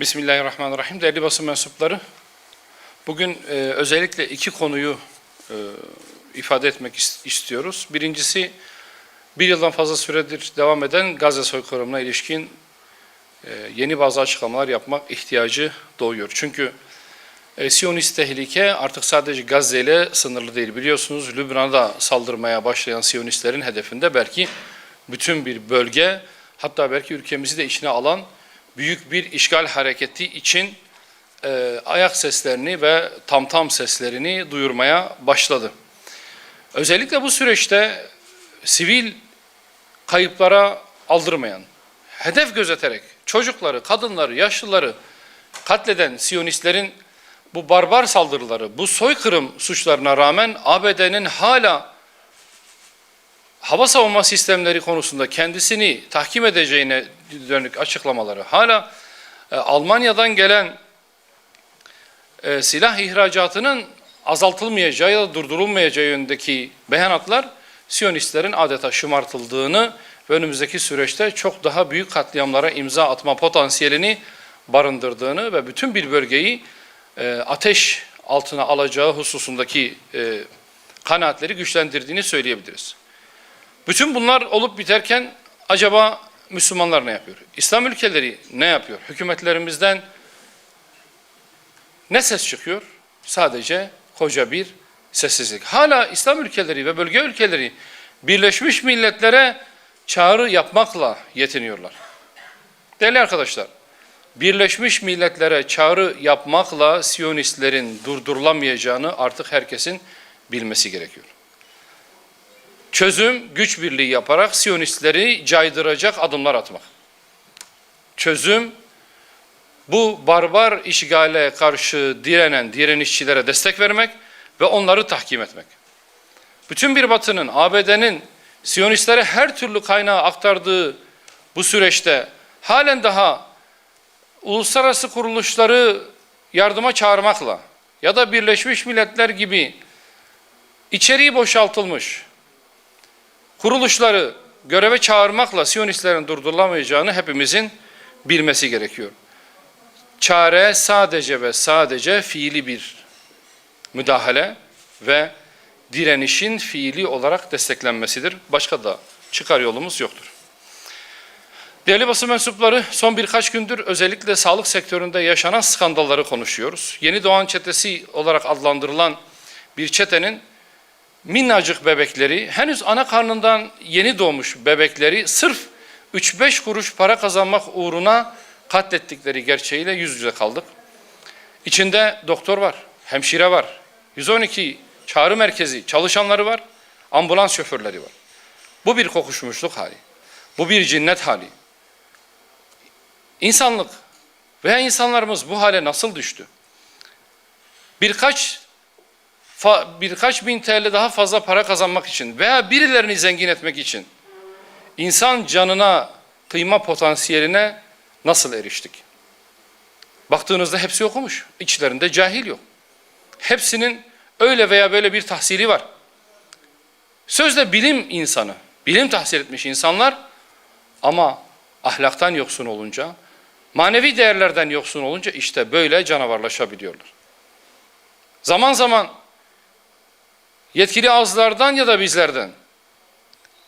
Bismillahirrahmanirrahim. Değerli basın mensupları, bugün özellikle iki konuyu ifade etmek istiyoruz. Birincisi, bir yıldan fazla süredir devam eden Gazze soykırımına ilişkin yeni bazı açıklamalar yapmak ihtiyacı doğuyor. Çünkü Siyonist tehlike artık sadece Gazze ile sınırlı değil. Biliyorsunuz Lübnan'a saldırmaya başlayan Siyonistlerin hedefinde belki bütün bir bölge, hatta belki ülkemizi de içine alan büyük bir işgal hareketi için ayak seslerini ve tamtam seslerini duyurmaya başladı. Özellikle bu süreçte sivil kayıplara aldırmayan, hedef gözeterek çocukları, kadınları, yaşlıları katleden Siyonistlerin bu barbar saldırıları, bu soykırım suçlarına rağmen ABD'nin hala hava savunma sistemleri konusunda kendisini tahkim edeceğine dönük açıklamaları, hala Almanya'dan gelen silah ihracatının azaltılmayacağı ya da durdurulmayacağı yönündeki beyanatlar Siyonistlerin adeta şımartıldığını ve önümüzdeki süreçte çok daha büyük katliamlara imza atma potansiyelini barındırdığını ve bütün bir bölgeyi ateş altına alacağı hususundaki kanaatleri güçlendirdiğini söyleyebiliriz. Bütün bunlar olup biterken acaba Müslümanlar ne yapıyor? İslam ülkeleri ne yapıyor? Hükümetlerimizden ne ses çıkıyor? Sadece koca bir sessizlik. Hala İslam ülkeleri ve bölge ülkeleri Birleşmiş Milletler'e çağrı yapmakla yetiniyorlar. Değerli arkadaşlar, Birleşmiş Milletler'e çağrı yapmakla Siyonistlerin durdurulamayacağını artık herkesin bilmesi gerekiyor. Çözüm, güç birliği yaparak Siyonistleri caydıracak adımlar atmak. Çözüm, bu barbar işgale karşı direnen direnişçilere destek vermek ve onları tahkim etmek. Bütün bir Batı'nın, ABD'nin Siyonistlere her türlü kaynağı aktardığı bu süreçte halen daha uluslararası kuruluşları yardıma çağırmakla ya da Birleşmiş Milletler gibi içeriği boşaltılmış kuruluşları göreve çağırmakla Siyonistlerin durdurulamayacağını hepimizin bilmesi gerekiyor. Çare sadece ve sadece fiili bir müdahale ve direnişin fiili olarak desteklenmesidir. Başka da çıkar yolumuz yoktur. Değerli basın mensupları, son birkaç gündür özellikle sağlık sektöründe yaşanan skandalları konuşuyoruz. Yeni doğan çetesi olarak adlandırılan bir çetenin minnacık bebekleri, henüz ana karnından yeni doğmuş bebekleri sırf 3-5 kuruş para kazanmak uğruna katlettikleri gerçeğiyle yüz yüze kaldık. İçinde doktor var, hemşire var, 112 çağrı merkezi çalışanları var, ambulans şoförleri var. Bu bir kokuşmuşluk hali, bu bir cinnet hali. İnsanlık veya insanlarımız bu hale nasıl düştü? Birkaç bin TL daha fazla para kazanmak için veya birilerini zengin etmek için insan canına kıyma potansiyeline nasıl eriştik? Baktığınızda hepsi okumuş, içlerinde cahil yok. Hepsinin öyle veya böyle bir tahsili var. Sözde bilim insanı, bilim tahsil etmiş insanlar ama ahlaktan yoksun olunca, manevi değerlerden yoksun olunca işte böyle canavarlaşabiliyorlar. Zaman zaman yetkili ağızlardan ya da bizlerden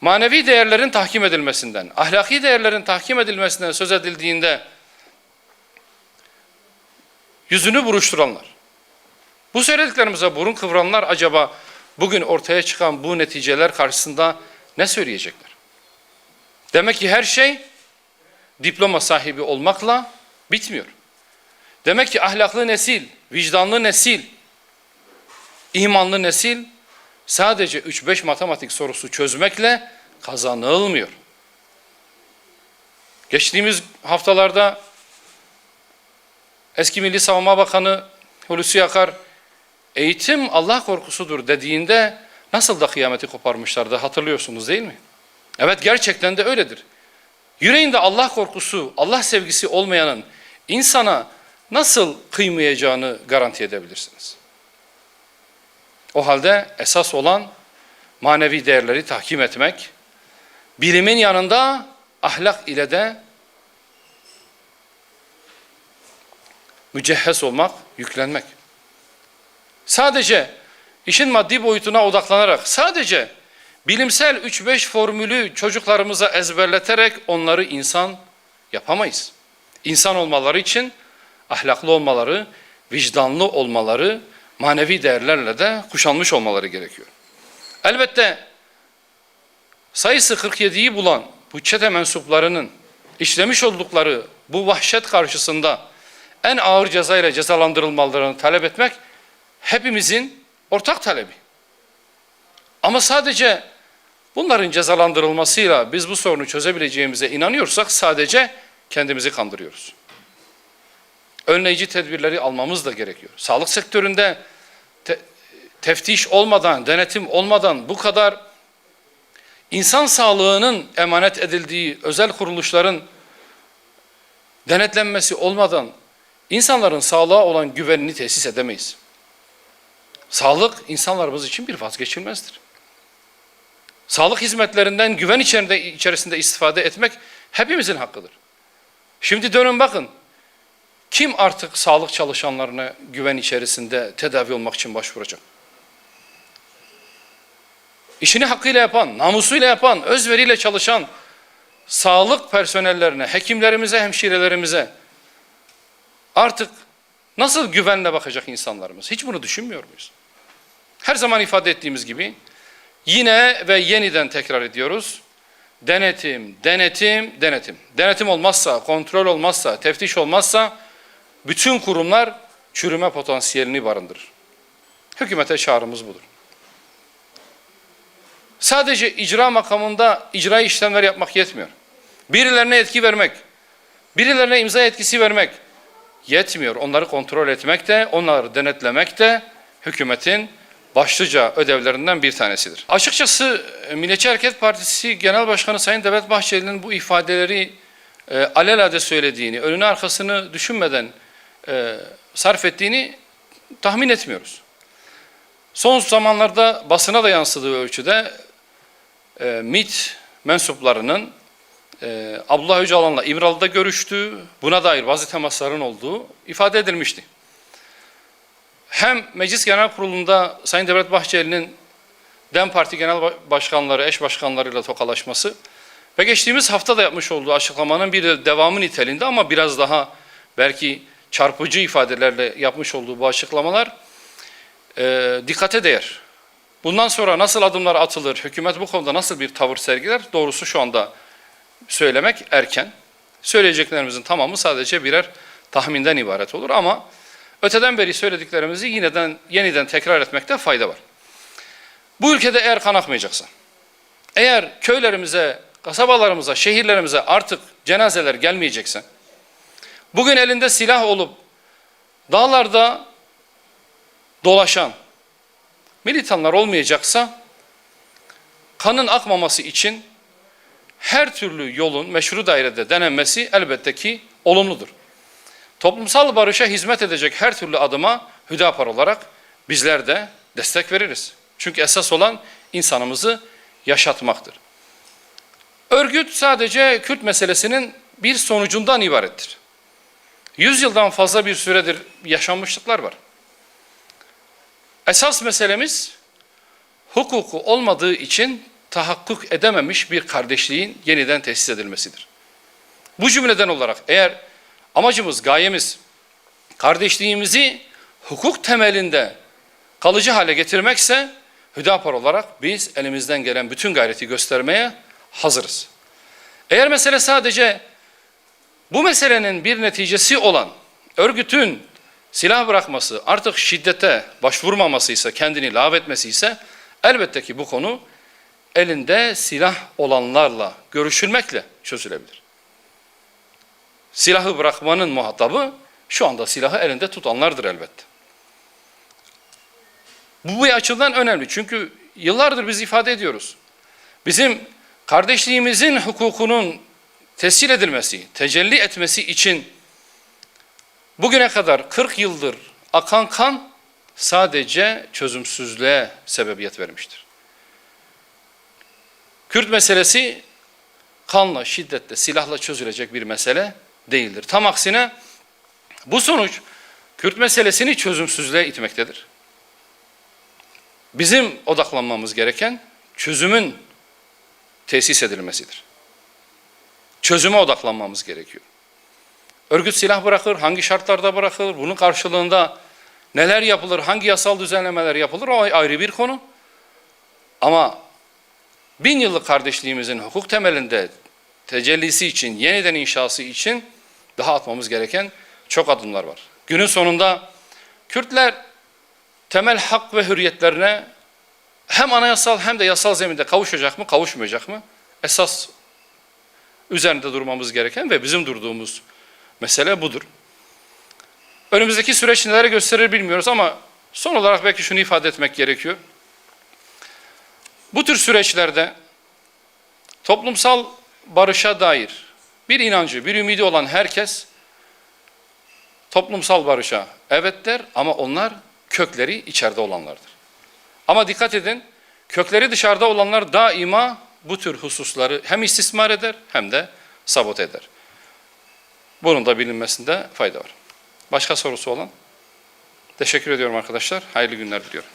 manevi değerlerin tahkim edilmesinden, ahlaki değerlerin tahkim edilmesinden söz edildiğinde yüzünü buruşturanlar, bu söylediklerimize burun kıvıranlar acaba bugün ortaya çıkan bu neticeler karşısında ne söyleyecekler? Demek ki her şey diploma sahibi olmakla bitmiyor. Demek ki ahlaklı nesil, vicdanlı nesil, imanlı nesil sadece 3-5 matematik sorusu çözmekle kazanılmıyor. Geçtiğimiz haftalarda eski Milli Savunma Bakanı Hulusi Akar eğitim Allah korkusudur dediğinde nasıl da kıyameti koparmışlardı, hatırlıyorsunuz değil mi? Evet, gerçekten de öyledir. Yüreğinde Allah korkusu, Allah sevgisi olmayanın insana nasıl kıymayacağını garanti edebilirsiniz? O halde esas olan manevi değerleri tahkim etmek, bilimin yanında ahlak ile de mücehhez olmak, yüklenmek. Sadece işin maddi boyutuna odaklanarak, sadece bilimsel 3-5 formülü çocuklarımıza ezberleterek onları insan yapamayız. İnsan olmaları için ahlaklı olmaları, vicdanlı olmaları, manevi değerlerle de kuşanmış olmaları gerekiyor. Elbette sayısı 47'yi bulan bu çete mensuplarının işlemiş oldukları bu vahşet karşısında en ağır cezayla cezalandırılmalarını talep etmek hepimizin ortak talebi. Ama sadece bunların cezalandırılmasıyla biz bu sorunu çözebileceğimize inanıyorsak sadece kendimizi kandırıyoruz. Önleyici tedbirleri almamız da gerekiyor. Sağlık sektöründe teftiş olmadan, denetim olmadan bu kadar insan sağlığının emanet edildiği özel kuruluşların denetlenmesi olmadan insanların sağlığa olan güvenini tesis edemeyiz. Sağlık insanlarımız için bir vazgeçilmezdir. Sağlık hizmetlerinden güven içerisinde istifade etmek hepimizin hakkıdır. Şimdi dönün bakın, kim artık sağlık çalışanlarına güven içerisinde tedavi olmak için başvuracak? İşini hakkıyla yapan, namusuyla yapan, özveriyle çalışan sağlık personellerine, hekimlerimize, hemşirelerimize artık nasıl güvenle bakacak insanlarımız? Hiç bunu düşünmüyor muyuz? Her zaman ifade ettiğimiz gibi yine ve yeniden tekrar ediyoruz. Denetim, denetim, denetim. Denetim olmazsa, kontrol olmazsa, teftiş olmazsa bütün kurumlar çürüme potansiyelini barındırır. Hükümete çağrımız budur. Sadece icra makamında icra işlemler yapmak yetmiyor. Birilerine etki vermek, birilerine imza etkisi vermek yetmiyor. Onları kontrol etmek de, onları denetlemek de hükümetin başlıca ödevlerinden bir tanesidir. Açıkçası Milliyetçi Hareket Partisi Genel Başkanı Sayın Devlet Bahçeli'nin bu ifadeleri alelade söylediğini, önünü arkasını düşünmeden sarf ettiğini tahmin etmiyoruz. Son zamanlarda basına da yansıdığı ölçüde MİT mensuplarının Abdullah Öcalan'la İmralı'da görüştüğü, buna dair bazı temasların olduğu ifade edilmişti. Hem Meclis Genel Kurulu'nda Sayın Devlet Bahçeli'nin DEM Parti Genel Başkanları, eş başkanlarıyla tokalaşması ve geçtiğimiz hafta da yapmış olduğu açıklamanın bir devamı niteliğinde ama biraz daha belki çarpıcı ifadelerle yapmış olduğu bu açıklamalar dikkate değer. Bundan sonra nasıl adımlar atılır, hükümet bu konuda nasıl bir tavır sergiler, doğrusu şu anda söylemek erken. Söyleyeceklerimizin tamamı sadece birer tahminden ibaret olur ama öteden beri söylediklerimizi yeniden tekrar etmekte fayda var. Bu ülkede eğer kan akmayacaksa, eğer köylerimize, kasabalarımıza, şehirlerimize artık cenazeler gelmeyecekse, bugün elinde silah olup dağlarda dolaşan militanlar olmayacaksa, kanın akmaması için her türlü yolun meşru dairede denenmesi elbette ki olumludur. Toplumsal barışa hizmet edecek her türlü adıma Hüdapar olarak bizler de destek veririz. Çünkü esas olan insanımızı yaşatmaktır. Örgüt sadece Kürt meselesinin bir sonucundan ibarettir. 100 yıldan fazla bir süredir yaşanmışlıklar var. Esas meselemiz hukuku olmadığı için tahakkuk edememiş bir kardeşliğin yeniden tesis edilmesidir. Bu cümleden olarak eğer amacımız, gayemiz kardeşliğimizi hukuk temelinde kalıcı hale getirmekse Hüdapar olarak biz elimizden gelen bütün gayreti göstermeye hazırız. Eğer mesele sadece bu meselenin bir neticesi olan örgütün silah bırakması, artık şiddete başvurmaması ise, kendini lağvetmesi ise elbette ki bu konu elinde silah olanlarla görüşülmekle çözülebilir. Silahı bırakmanın muhatabı şu anda silahı elinde tutanlardır elbette. Bu bir açıdan önemli çünkü yıllardır biz ifade ediyoruz. Bizim kardeşliğimizin hukukunun tescil edilmesi, tecelli etmesi için bugüne kadar 40 yıldır akan kan sadece çözümsüzlüğe sebebiyet vermiştir. Kürt meselesi kanla, şiddetle, silahla çözülecek bir mesele değildir. Tam aksine bu sonuç Kürt meselesini çözümsüzlüğe itmektedir. Bizim odaklanmamız gereken çözümün tesis edilmesidir. Çözüme odaklanmamız gerekiyor. Örgüt silah bırakır, hangi şartlarda bırakılır, bunun karşılığında neler yapılır, hangi yasal düzenlemeler yapılır, o ayrı bir konu. Ama 1000 yıllık kardeşliğimizin hukuk temelinde tecellisi için, yeniden inşası için daha atmamız gereken çok adımlar var. Günün sonunda Kürtler temel hak ve hürriyetlerine hem anayasal hem de yasal zeminde kavuşacak mı, kavuşmayacak mı? Esas üzerinde durmamız gereken ve bizim durduğumuz mesele budur. Önümüzdeki süreç neleri gösterir bilmiyoruz ama son olarak belki şunu ifade etmek gerekiyor. Bu tür süreçlerde toplumsal barışa dair bir inancı, bir ümidi olan herkes toplumsal barışa evet der ama onlar kökleri içeride olanlardır. Ama dikkat edin, kökleri dışarıda olanlar daima bu tür hususları hem istismar eder hem de sabote eder. Bunun da bilinmesinde fayda var. Başka sorusu olan? Teşekkür ediyorum arkadaşlar. Hayırlı günler diliyorum.